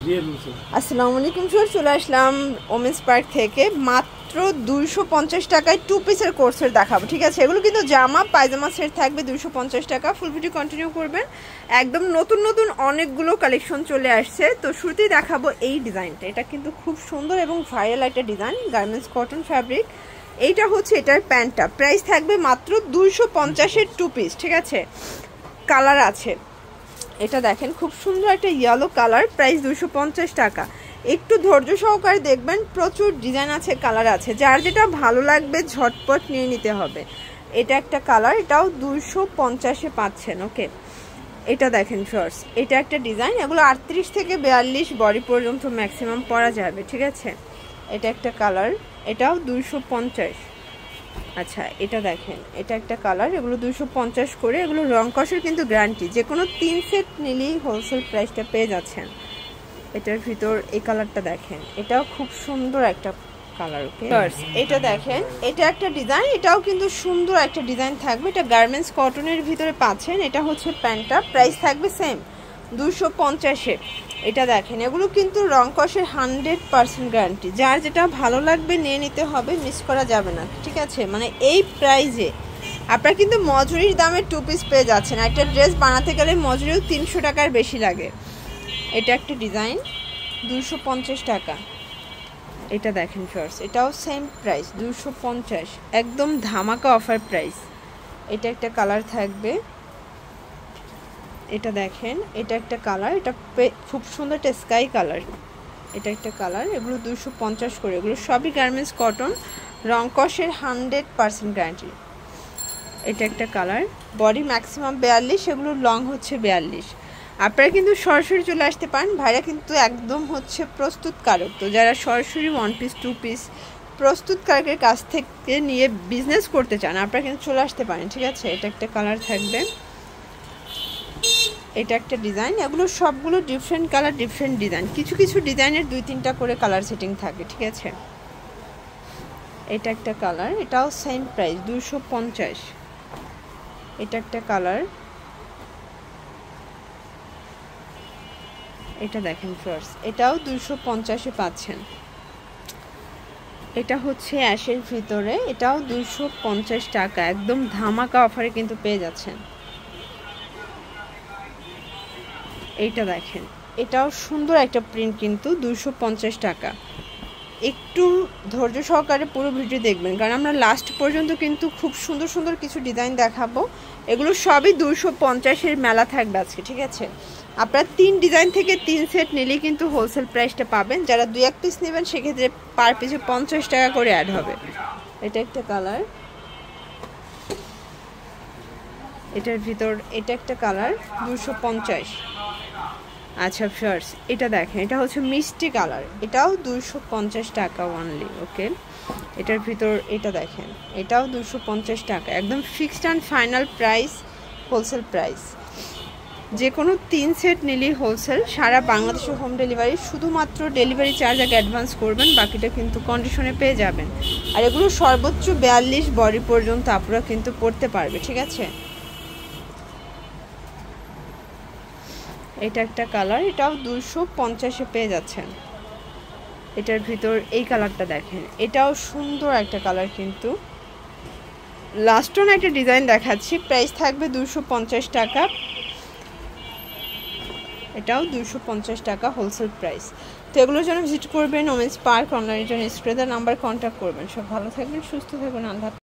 আসসালামু আলাইকুম স্যার, চলে আসলাম ওমেন্স পার্ক থেকে। মাত্র 250 টাকায় 2 পিসের কোর্সের দেখাবো, ঠিক আছে? এগুলো কিন্তু জামা পায়জামা সেট থাকবে 250 টাকা। ফুল ভিডিও কন্টিনিউ করবেন। একদম নতুন নতুন অনেকগুলো কালেকশন চলে আসছে। তো শুরুতেই দেখাবো এই ডিজাইনটা। এটা কিন্তু খুব সুন্দর এবং ভাইরাল একটা ডিজাইন, গার্মেন্টস কটন ফ্যাব্রিক। এইটা হচ্ছে এটার প্যান্টটা, প্রাইস থাকবে মাত্র 250-এর 2 পিস, ঠিক আছে? কালার আছে, এটা দেখেন খুব সুন্দর একটা ইয়েলো কালার, প্রাইস 250 টাকা। একটু ধৈর্য সহকারে দেখবেন, প্রচুর ডিজাইন আছে, কালার আছে, যার যেটা ভালো লাগবে ঝটপট নিয়ে নিতে হবে। এটা একটা কালার, এটাও 250-এ পাচ্ছেন। ওকে, এটা দেখেন শর্টস, এটা একটা ডিজাইন। এগুলো 38 থেকে 42 বডি পর্যন্ত ম্যাক্সিমাম পরা যাবে, ঠিক আছে? এটা একটা কালার, এটাও 250। আচ্ছা, এটা দেখেন, এটা একটা কালার, এগুলো 250 করে। এগুলো রং কষের কিন্তু গ্যারান্টি, যে কোনো 3 সেট নিলেই হোলসেল প্রাইসটা পেয়ে যাচ্ছেন। এটার ভিতর এই কালারটা দেখেন, এটাও খুব সুন্দর একটা কালার। ওকে, এটা দেখেন, এটা একটা ডিজাইন, এটাও কিন্তু সুন্দর একটা ডিজাইন থাকবে। এটা গার্মেন্টস কটনের ভিতরে পাচ্ছেন। এটা হচ্ছে প্যান্টটা, প্রাইস থাকবে সেম 250-এ। এটা দেখেন, এগুলো কিন্তু রং কষের 100% গ্যারান্টি। যার যেটা ভালো লাগবে নিয়ে নিতে হবে, মিস করা যাবে না, ঠিক আছে? মানে এই প্রাইজে আপনারা কিন্তু মজুরির দামে 2 পিস পেয়ে যাচ্ছেন। একটা ড্রেস বানাতে গেলে মজুরিও 300 টাকার বেশি লাগে। এটা একটা ডিজাইন, 250 টাকা। এটা দেখেন শর্টস, এটাও সেম প্রাইস 250, একদম ধামাকা অফার প্রাইস। এটা একটা কালার থাকবে, এটা দেখেন, এটা একটা কালার, এটা খুব সুন্দর একটা স্কাই কালার। এটা একটা কালার, এগুলো 250 করে। এগুলো সবই গার্মেন্টস কটন, রং কষের 100% গ্যারান্টি। এটা একটা কালার, বডি ম্যাক্সিমাম 42, এগুলো লং হচ্ছে 42। আপনারা কিন্তু সরাসরি চলে আসতে পারেন, ভাইরা কিন্তু একদম হচ্ছে প্রস্তুতকারক। তো যারা সরাসরি 1 পিস 2 পিস প্রস্তুতকারকের কাছ থেকে নিয়ে বিজনেস করতে চান, আপনারা কিন্তু চলে আসতে পারেন, ঠিক আছে? এটা একটা কালার থাকবে, এটা একটা ডিজাইন। এগুলো সবগুলো ডিফারেন্ট কালার, ডিফারেন্ট ডিজাইন। কিছু কিছু ডিজাইনের 2-3টা করে কালার সেটিং থাকে, ঠিক আছে? এটা একটা কালার, এটাও সেম প্রাইস 250। এটা একটা কালার, এটা দেখেন ফ্রেন্ডস, এটাও 250-এ পাচ্ছেন। এটা হচ্ছে অ্যাশের ভিতরে, এটাও 250 টাকা, একদম ধামাকা অফারে কিন্তু পেয়ে যাচ্ছেন। এইটা দেখেন, এটাও সুন্দর একটা প্রিন্ট, কিন্তু 250 টাকা। একটু ধৈর্য সহকারে পুরো ভিডিও দেখবেন, কারণ আমরা লাস্ট পর্যন্ত কিন্তু খুব সুন্দর সুন্দর কিছু ডিজাইন দেখাবো। এগুলো সবই 250-এর মেলা থাকবে আজকে, ঠিক আছে? আপনারা 3 ডিজাইন থেকে 3 সেট নিলেই কিন্তু হোলসেল প্রাইসটা পাবেন। যারা 2-1 পিস নেবেন সেক্ষেত্রে পার পিসে 50 টাকা করে অ্যাড হবে। এটা একটা কালার, এটার ভিতর এটা একটা কালার, 250। আচ্ছা ফিয়ার্স, এটা দেখেন, এটা হচ্ছে মিষ্টি কালার, এটাও 250 টাকা অনলি। ওকে, এটার ভিতর এটা দেখেন, এটাও 250 টাকা, একদম fixed and final price, wholesale price. যে কোনো 3 সেট নিলেই হোলসেল, সারা বাংলাদেশে হোম ডেলিভারি। শুধুমাত্র ডেলিভারি চার্জ আগে অ্যাডভান্স করবেন, বাকিটা কিন্তু কন্ডিশনে পেয়ে যাবেন। আর এগুলো সর্বোচ্চ 42 বডি পর্যন্ত আপনারা কিন্তু পড়তে পারবে, ঠিক আছে? এটা একটা কালার, এটাও 250-এ পেয়ে যাচ্ছেন। এটার ভিতর এই কালারটা দেখেন, এটাও সুন্দর একটা কালার। কিন্তু লাস্ট অন একটা ডিজাইন দেখাচ্ছি, প্রাইস থাকবে 250 টাকা। এটাও 250 টাকা হোলসেল প্রাইস। তো এগুলোর জন্য ভিজিট করবেন ওমেন্স পার্ক, অনলাইনের জন্য স্ক্রিনে নাম্বার কন্ট্যাক্ট করবেন। সব ভালো থাকবেন, সুস্থ থাকবেন, আল্লাহ।